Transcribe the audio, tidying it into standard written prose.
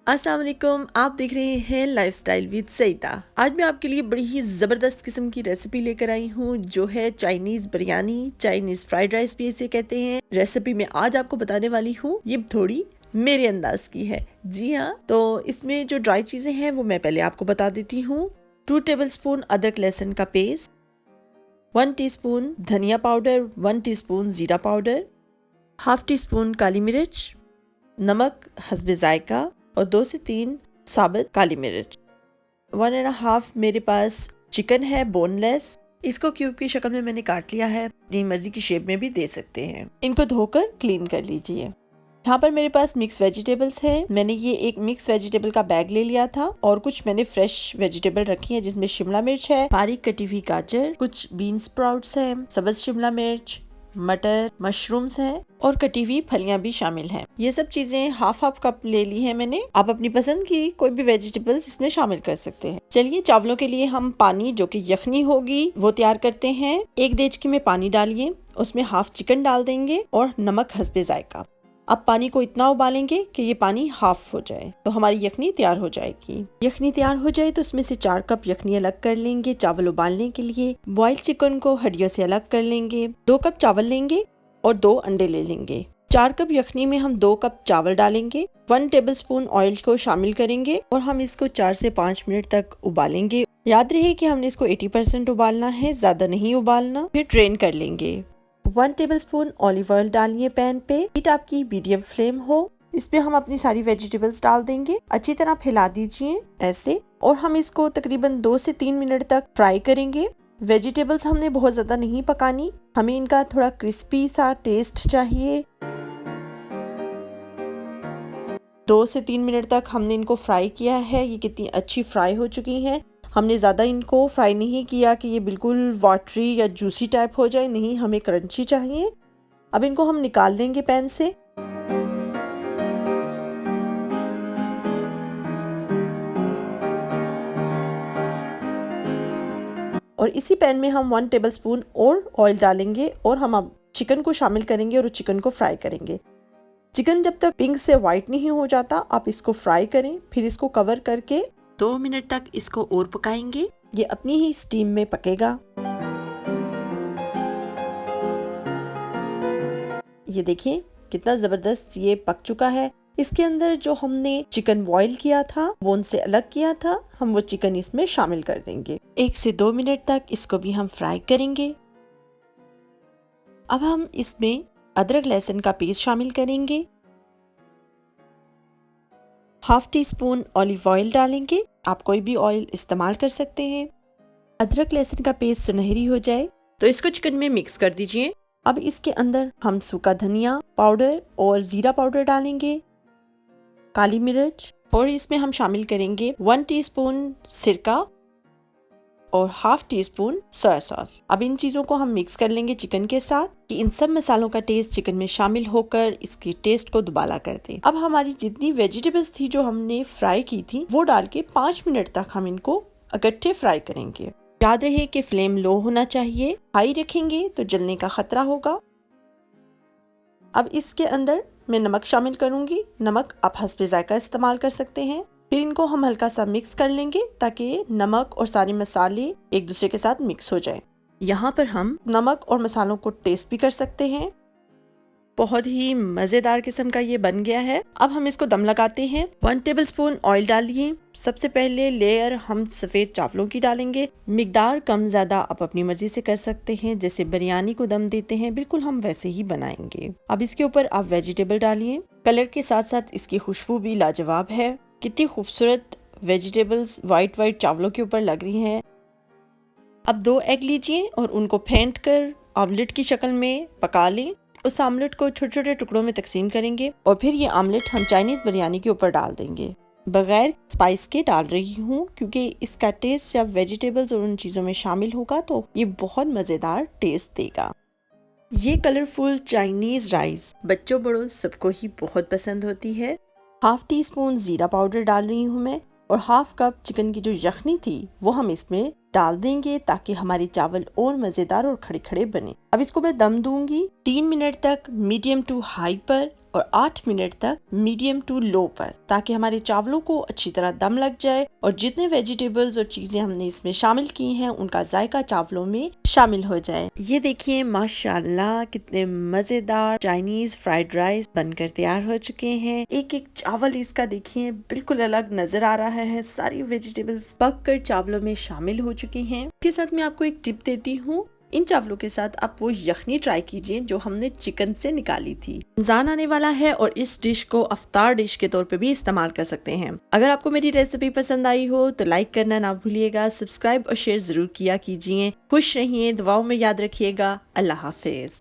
अस्सलाम वालेकुम, आप देख रहे हैं लाइफस्टाइल विद सईदा। आज मैं आपके लिए बड़ी ही ज़बरदस्त किस्म की रेसिपी लेकर आई हूँ जो है Chinese biryani, Chinese fried rice भी इसे कहते हैं। रेसिपी में आज आपको बताने वाली हूँ, ये थोड़ी मेरे अंदाज की है। जी हाँ, तो इसमें जो ड्राई चीज़ें हैं वो मैं पहले आपको बता देती हूँ। 2 टेबलस्पून अदरक लहसुन का पेस्ट, 1 टीस्पून धनिया पाउडर, 1 टीस्पून ज़ीरा पाउडर, हाफ टी स्पून काली मिर्च, नमक हस्बे जायका और 2 से 3 साबुत काली मिर्च। 1.5 मेरे पास चिकन है बोनलेस। इसको क्यूब की शक्ल में मैंने काट लिया है, अपनी मर्जी की शेप में भी दे सकते हैं। इनको धोकर क्लीन कर लीजिए। यहाँ पर मेरे पास मिक्स वेजिटेबल्स है। मैंने ये एक मिक्स वेजिटेबल का बैग ले लिया था और कुछ मैंने फ्रेश वेजिटेबल रखी है जिसमें शिमला मिर्च है, बारीक कटी हुई गाजर, कुछ बीन स्प्राउट्स है, सब्ज शिमला मिर्च, मटर, मशरूम्स हैं और कटी हुई फलियां भी शामिल हैं। ये सब चीजें हाफ कप ले ली है मैंने। आप अपनी पसंद की कोई भी वेजिटेबल्स इसमें शामिल कर सकते हैं। चलिए चावलों के लिए हम पानी जो कि यखनी होगी वो तैयार करते हैं। एक देचकी में पानी डालिए, उसमें हाफ चिकन डाल देंगे और नमक हस्बे जायका। अब पानी को इतना उबालेंगे कि ये पानी हाफ हो जाए तो हमारी यखनी तैयार हो जाएगी। यखनी तैयार हो जाए तो उसमें से 4 कप यखनी अलग कर लेंगे चावल उबालने के लिए। बॉइल चिकन को हड्डियों से अलग कर लेंगे। 2 कप चावल लेंगे और 2 अंडे ले लेंगे। 4 कप यखनी में हम 2 कप चावल डालेंगे। 1 टेबलस्पून ऑयल को शामिल करेंगे और हम इसको 4 से 5 मिनट तक उबालेंगे। याद रहे कि हमने इसको 80% उबालना है, ज्यादा नहीं उबालना। फिर ड्रेन कर लेंगे। 1 टेबलस्पून ऑलिव ऑयल डालिए पैन पे। हीट आपकी मीडियम फ्लेम हो। इसमें हम अपनी सारी वेजिटेबल्स डाल देंगे। अच्छी तरह फैला दीजिए ऐसे और हम इसको तकरीबन 2 से 3 मिनट तक फ्राई करेंगे। वेजिटेबल्स हमने बहुत ज्यादा नहीं पकानी, हमें इनका थोड़ा क्रिस्पी सा टेस्ट चाहिए। 2 से 3 मिनट तक हमने इनको फ्राई किया है। ये कितनी अच्छी फ्राई हो चुकी हैं। हमने ज़्यादा इनको फ्राई नहीं किया कि ये बिल्कुल वाटरी या जूसी टाइप हो जाए, नहीं, हमें क्रंची चाहिए। अब इनको हम निकाल देंगे पैन से। और इसी पैन में हम 1 टेबलस्पून और ऑयल डालेंगे और हम अब चिकन को शामिल करेंगे और चिकन को फ्राई करेंगे। चिकन जब तक पिंक से व्हाइट नहीं हो जाता आप इसको फ्राई करें। फिर इसको कवर करके 2 मिनट तक इसको और पकाएंगे। ये अपनी ही स्टीम में पकेगा। ये देखिए कितना जबरदस्त ये पक चुका है। इसके अंदर जो हमने चिकन बॉईल किया था, बोन से अलग किया था, हम वो चिकन इसमें शामिल कर देंगे। 1 से 2 मिनट तक इसको भी हम फ्राई करेंगे। अब हम इसमें अदरक लहसुन का पेस्ट शामिल करेंगे। Half tea spoon olive oil डालेंगे। आप कोई भी ऑयल इस्तेमाल कर सकते हैं। अदरक लहसुन का पेस्ट सुनहरी हो जाए तो इसको चिकन में मिक्स कर दीजिए। अब इसके अंदर हम सूखा धनिया पाउडर और जीरा पाउडर डालेंगे, काली मिर्च, और इसमें हम शामिल करेंगे 1 टीस्पून सिरका और half tea spoon soya sauce. अब इन चीजों को हम मिक्स कर लेंगे चिकन के साथ कि इन सब मसालों का टेस्ट चिकन में शामिल होकर इसके टेस्ट को दुबाला कर दे। अब हमारी जितनी वेजिटेबल्स थी जो हमने फ्राई की थी वो डाल के 5 मिनट तक हम इनको इकट्ठे फ्राई करेंगे। याद रहे कि फ्लेम लो होना चाहिए, हाई रखेंगे तो जलने का खतरा होगा। अब इसके अंदर मैं नमक शामिल करूंगी। नमक आप हस्बे जायका इस्तेमाल कर सकते हैं। फिर इनको हम हल्का सा मिक्स कर लेंगे ताकि नमक और सारे मसाले एक दूसरे के साथ मिक्स हो जाए। यहाँ पर हम नमक और मसालों को टेस्ट भी कर सकते हैं। बहुत ही मजेदार किस्म का ये बन गया है। अब हम इसको दम लगाते हैं। 1 टेबलस्पून ऑयल डालिए। सबसे पहले लेयर हम सफेद चावलों की डालेंगे। मिकदार कम ज्यादा आप अपनी मर्जी से कर सकते हैं। जैसे बिरयानी को दम देते हैं बिल्कुल हम वैसे ही बनाएंगे। अब इसके ऊपर आप वेजिटेबल डालिए। कलर के साथ साथ इसकी खुशबू भी लाजवाब है। कितनी खूबसूरत वेजिटेबल्स वाइट चावलों के ऊपर लग रही हैं। अब 2 एग लीजिए और उनको फेंट कर ऑमलेट की शक्ल में पका लें। उस आमलेट को छोटे छोटे टुकड़ों में तकसीम करेंगे और फिर ये आमलेट हम चाइनीज बिरयानी के ऊपर डाल देंगे। बगैर स्पाइस के डाल रही हूँ क्योंकि इसका टेस्ट जब वेजिटेबल्स और उन चीजों में शामिल होगा तो ये बहुत मजेदार टेस्ट देगा। ये कलरफुल चाइनीज राइस बच्चों बड़ों सबको ही बहुत पसंद होती है। हाफ टी स्पून जीरा पाउडर डाल रही हूँ मैं और हाफ कप चिकन की जो यखनी थी वो हम इसमें डाल देंगे ताकि हमारे चावल और मजेदार और खड़े खड़े बने। अब इसको मैं दम दूंगी 3 मिनट तक मीडियम टू हाई पर। और 8 मिनट तक मीडियम टू लो पर, ताकि हमारे चावलों को अच्छी तरह दम लग जाए और जितने वेजिटेबल्स और चीजें हमने इसमें शामिल की हैं उनका जायका चावलों में शामिल हो जाए। ये देखिए माशाल्लाह कितने मजेदार चाइनीज फ्राइड राइस बनकर तैयार हो चुके हैं। एक एक चावल इसका देखिए बिल्कुल अलग नजर आ रहा है। सारी वेजिटेबल्स पक कर चावलों में शामिल हो चुकी हैं। इसके साथ मैं आपको एक टिप देती हूँ, इन चावलों के साथ आप वो यखनी ट्राई कीजिए जो हमने चिकन से निकाली थी। रमजान आने वाला है और इस डिश को अफ्तार डिश के तौर पे भी इस्तेमाल कर सकते हैं। अगर आपको मेरी रेसिपी पसंद आई हो तो लाइक करना ना भूलिएगा, सब्सक्राइब और शेयर जरूर किया कीजिए। खुश रहिए, दुआओं में याद रखिएगा। अल्लाह हाफिज।